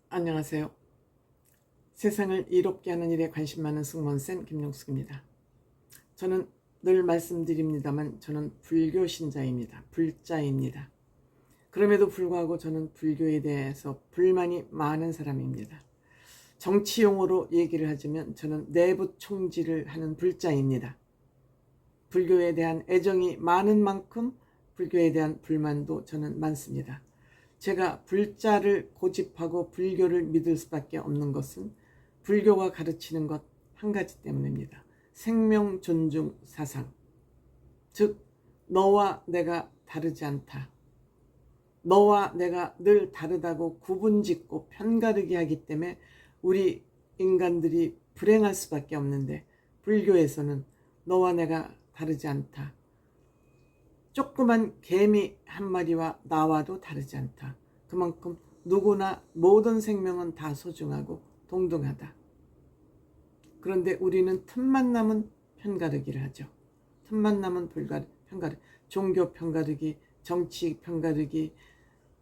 안녕하세요. 세상을 이롭게 하는 일에 관심 많은 승무원쌤 김용숙입니다. 저는 늘 말씀드립니다만 저는 불교 신자입니다. 불자입니다. 그럼에도 불구하고 저는 불교에 대해서 불만이 많은 사람입니다. 정치용어로 얘기를 하자면 저는 내부 총질을 하는 불자입니다. 불교에 대한 애정이 많은 만큼 불교에 대한 불만도 저는 많습니다. 제가 불자를 고집하고 불교를 믿을 수밖에 없는 것은 불교가 가르치는 것 한 가지 때문입니다. 생명 존중 사상, 즉 너와 내가 다르지 않다. 너와 내가 늘 다르다고 구분짓고 편가르기 하기 때문에 우리 인간들이 불행할 수밖에 없는데, 불교에서는 너와 내가 다르지 않다. 조그만 개미 한 마리와 나와도 다르지 않다. 그만큼 누구나 모든 생명은 다 소중하고 동등하다. 그런데 우리는 틈만 남은 편가르기를 하죠. 틈만 남은 편가르기, 종교 편가르기, 정치 편가르기,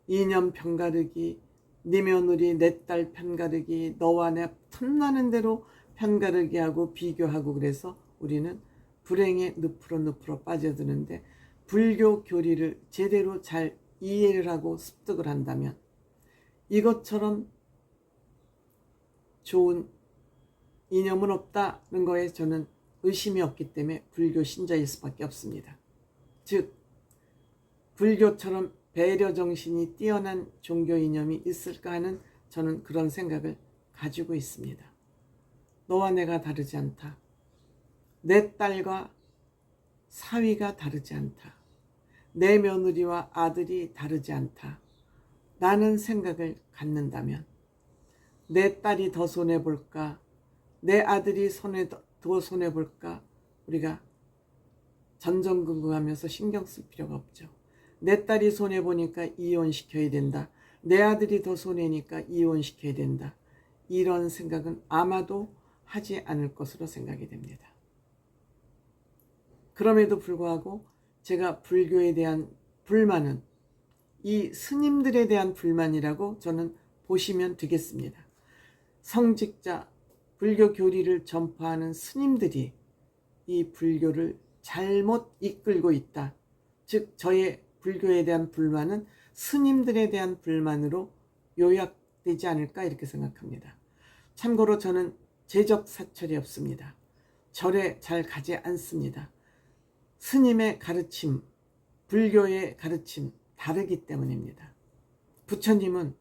이념 편가르기, 네 며느리 내 딸 편가르기, 너와 내 틈나는 대로 편가르기하고 비교하고, 그래서 우리는 불행의 늪으로 빠져드는데, 불교 교리를 제대로 잘 이해를 하고 습득을 한다면 이것처럼 좋은 이념은 없다는 거에 저는 의심이 없기 때문에 불교 신자일 수밖에 없습니다. 즉 불교처럼 배려 정신이 뛰어난 종교 이념이 있을까 하는 저는 그런 생각을 가지고 있습니다. 너와 내가 다르지 않다. 내 딸과 사위가 다르지 않다. 내 며느리와 아들이 다르지 않다. 라는 생각을 갖는다면 내 딸이 더 손해볼까? 내 아들이 더 손해볼까? 우리가 전전긍긍하면서 신경 쓸 필요가 없죠. 내 딸이 손해보니까 이혼시켜야 된다. 내 아들이 더 손해니까 이혼시켜야 된다. 이런 생각은 아마도 하지 않을 것으로 생각이 됩니다. 그럼에도 불구하고 제가 불교에 대한 불만은 이 스님들에 대한 불만이라고 저는 보시면 되겠습니다. 성직자, 불교 교리를 전파하는 스님들이 이 불교를 잘못 이끌고 있다. 즉 저의 불교에 대한 불만은 스님들에 대한 불만으로 요약되지 않을까, 이렇게 생각합니다. 참고로 저는 제적 사철이 없습니다. 절에 잘 가지 않습니다. 스님의 가르침, 불교의 가르침 다르기 때문입니다. 부처님은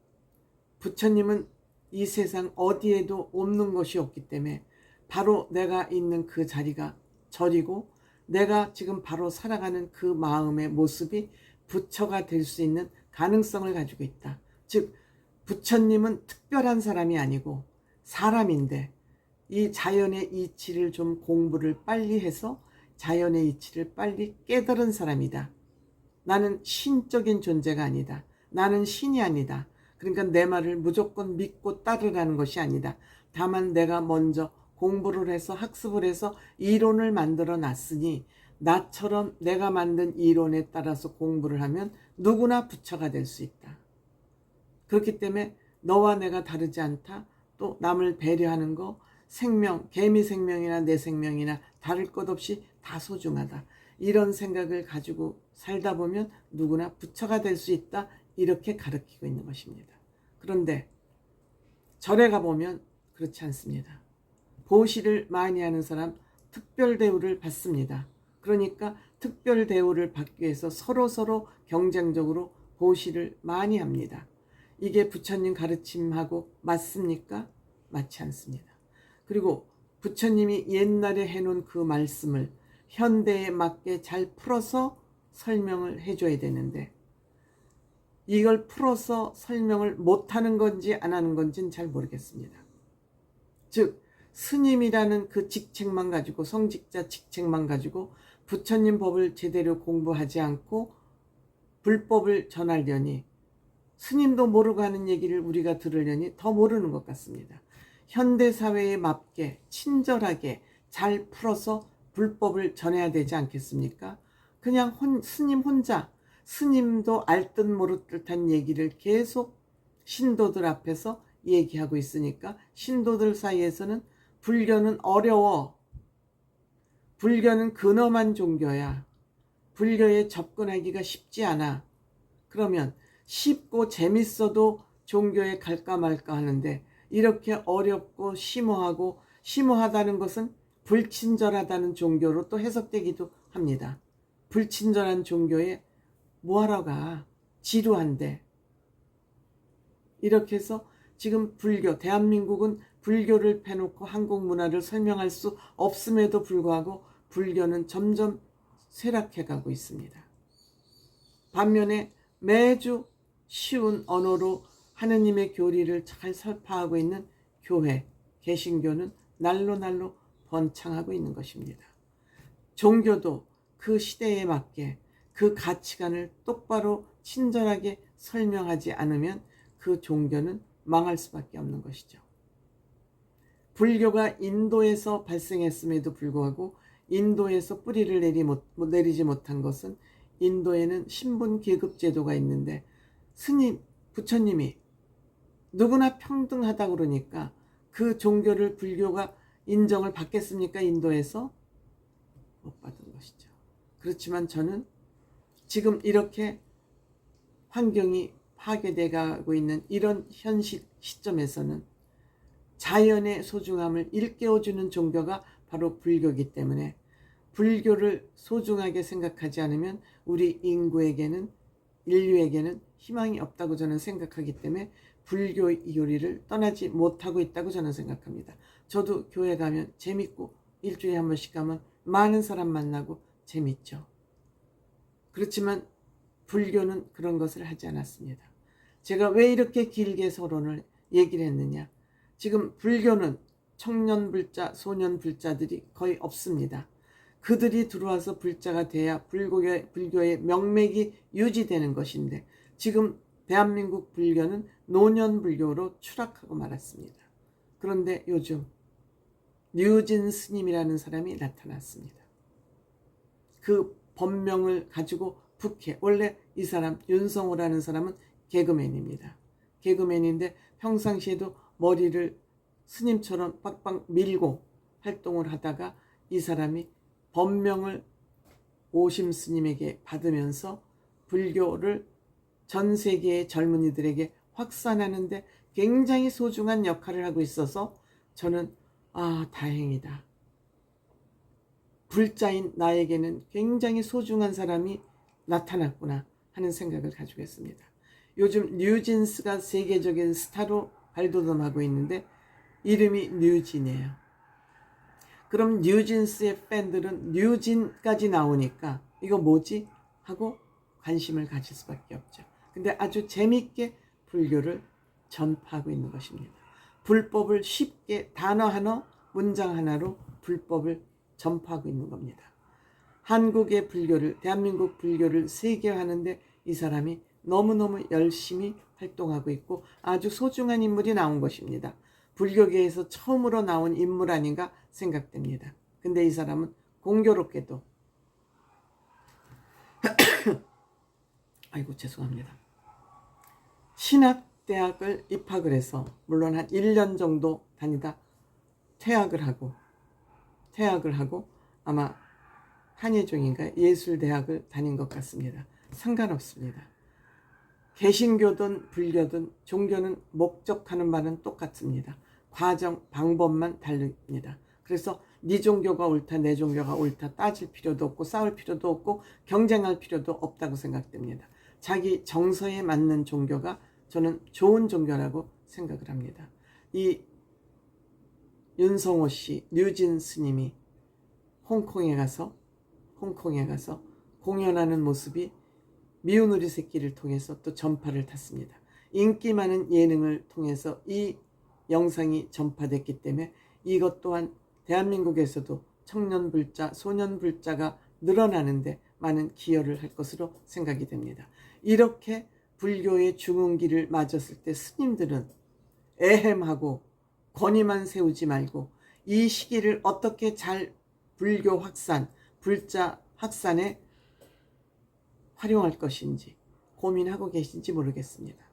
이 세상 어디에도 없는 것이 없기 때문에 바로 내가 있는 그 자리가 절이고, 내가 지금 바로 살아가는 그 마음의 모습이 부처가 될 수 있는 가능성을 가지고 있다. 즉 부처님은 특별한 사람이 아니고 사람인데 이 자연의 이치를 좀 공부를 빨리 해서 자연의 이치를 빨리 깨달은 사람이다. 나는 신적인 존재가 아니다. 나는 신이 아니다. 그러니까 내 말을 무조건 믿고 따르라는 것이 아니다. 다만 내가 먼저 공부를 해서 학습을 해서 이론을 만들어 놨으니 나처럼 내가 만든 이론에 따라서 공부를 하면 누구나 부처가 될 수 있다. 그렇기 때문에 너와 내가 다르지 않다. 또 남을 배려하는 거, 생명, 개미 생명이나 내 생명이나 다를 것 없이 다 소중하다. 이런 생각을 가지고 살다 보면 누구나 부처가 될 수 있다. 이렇게 가르치고 있는 것입니다. 그런데 절에 가보면 그렇지 않습니다. 보시를 많이 하는 사람 특별 대우를 받습니다. 그러니까 특별 대우를 받기 위해서 서로 경쟁적으로 보시를 많이 합니다. 이게 부처님 가르침하고 맞습니까? 맞지 않습니다. 그리고 부처님이 옛날에 해놓은 그 말씀을 현대에 맞게 잘 풀어서 설명을 해줘야 되는데, 이걸 풀어서 설명을 못하는 건지 안 하는 건지는 잘 모르겠습니다. 즉 스님이라는 그 직책만 가지고, 성직자 직책만 가지고 부처님 법을 제대로 공부하지 않고 불법을 전하려니, 스님도 모르고 하는 얘기를 우리가 들으려니 더 모르는 것 같습니다. 현대사회에 맞게 친절하게 잘 풀어서 불법을 전해야 되지 않겠습니까? 그냥 스님 혼자, 스님도 알 듯 모를 듯한 얘기를 계속 신도들 앞에서 얘기하고 있으니까 신도들 사이에서는 불교는 어려워. 불교는 근엄한 종교야. 불교에 접근하기가 쉽지 않아. 그러면 쉽고 재밌어도 종교에 갈까 말까 하는데 이렇게 어렵고 심오하다는 것은 불친절하다는 종교로 또 해석되기도 합니다. 불친절한 종교에 뭐하러 가? 지루한데. 이렇게 해서 지금 대한민국은 불교를 패놓고 한국 문화를 설명할 수 없음에도 불구하고 불교는 점점 쇠락해가고 있습니다. 반면에 매주 쉬운 언어로 하느님의 교리를 잘 설파하고 있는 교회, 개신교는 날로 번창하고 있는 것입니다. 종교도 그 시대에 맞게 그 가치관을 똑바로 친절하게 설명하지 않으면 그 종교는 망할 수밖에 없는 것이죠. 불교가 인도에서 발생했음에도 불구하고 인도에서 뿌리를 내리지 못한 것은 인도에는 신분 계급 제도가 있는데 부처님이 누구나 평등하다고 그러니까 그 종교를 불교가 인정을 받겠습니까? 인도에서? 못 받은 것이죠. 그렇지만 저는 지금 이렇게 환경이 파괴돼 가고 있는 이런 현실 시점에서는 자연의 소중함을 일깨워주는 종교가 바로 불교이기 때문에 불교를 소중하게 생각하지 않으면 우리 인류에게는 희망이 없다고 저는 생각하기 때문에 불교 요리를 떠나지 못하고 있다고 저는 생각합니다. 저도 교회 가면 재밌고 일주일에 한 번씩 가면 많은 사람 만나고 재밌죠. 그렇지만 불교는 그런 것을 하지 않았습니다. 제가 왜 이렇게 길게 서론을 얘기를 했느냐. 지금 불교는 청년불자, 소년불자들이 거의 없습니다. 그들이 들어와서 불자가 돼야 불교의 명맥이 유지되는 것인데 지금 대한민국 불교는 노년불교로 추락하고 말았습니다. 그런데 요즘 류진 스님이라는 사람이 나타났습니다. 그 법명을 가지고 원래 이 사람 윤성호라는 사람은 개그맨입니다. 개그맨인데 평상시에도 머리를 스님처럼 빡빡 밀고 활동을 하다가 이 사람이 법명을 오심 스님에게 받으면서 불교를 전 세계의 젊은이들에게 확산하는데 굉장히 소중한 역할을 하고 있어서 저는 다행이다. 불자인 나에게는 굉장히 소중한 사람이 나타났구나 하는 생각을 가지고 있습니다. 요즘 뉴진스가 세계적인 스타로 발돋움하고 있는데 이름이 뉴진이에요. 그럼 뉴진스의 팬들은 뉴진까지 나오니까 이거 뭐지? 하고 관심을 가질 수밖에 없죠. 근데 아주 재밌게 불교를 전파하고 있는 것입니다. 불법을 쉽게 단어 하나, 문장 하나로 불법을 전파하고 있는 겁니다. 한국의 불교를, 대한민국 불교를 세계화하는데 이 사람이 너무너무 열심히 활동하고 있고 아주 소중한 인물이 나온 것입니다. 불교계에서 처음으로 나온 인물 아닌가 생각됩니다. 근데 이 사람은 공교롭게도 아이고 죄송합니다. 신학대학을 입학을 해서 물론 한 1년 정도 다니다 퇴학을 하고 아마 한예종인가 예술대학을 다닌 것 같습니다. 상관없습니다. 개신교든 불교든 종교는 목적하는 바는 똑같습니다. 과정, 방법만 다릅니다. 그래서 네 종교가 옳다, 내 종교가 옳다 따질 필요도 없고 싸울 필요도 없고 경쟁할 필요도 없다고 생각됩니다. 자기 정서에 맞는 종교가 저는 좋은 종교라고 생각을 합니다. 이 윤성호 씨, 류진 스님이 홍콩에 가서 공연하는 모습이 미운 우리 새끼를 통해서 또 전파를 탔습니다. 인기 많은 예능을 통해서 이 영상이 전파됐기 때문에 이것 또한 대한민국에서도 청년불자, 소년불자가 늘어나는데 많은 기여를 할 것으로 생각이 됩니다. 이렇게 불교의 중흥기를 맞았을 때 스님들은 애헴하고 권위만 세우지 말고 이 시기를 어떻게 잘 불교 확산, 불자 확산에 활용할 것인지 고민하고 계신지 모르겠습니다.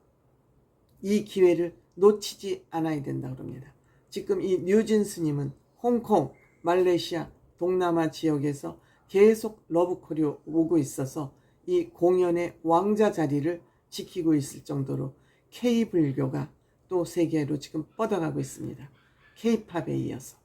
이 기회를 놓치지 않아야 된다 그럽니다. 지금 이 류진 스님은 홍콩, 말레이시아, 동남아 지역에서 계속 러브콜이 오고 있어서 이 공연의 왕자 자리를 지키고 있을 정도로 K불교가 또 세계로 지금 뻗어가고 있습니다. K팝에 이어서.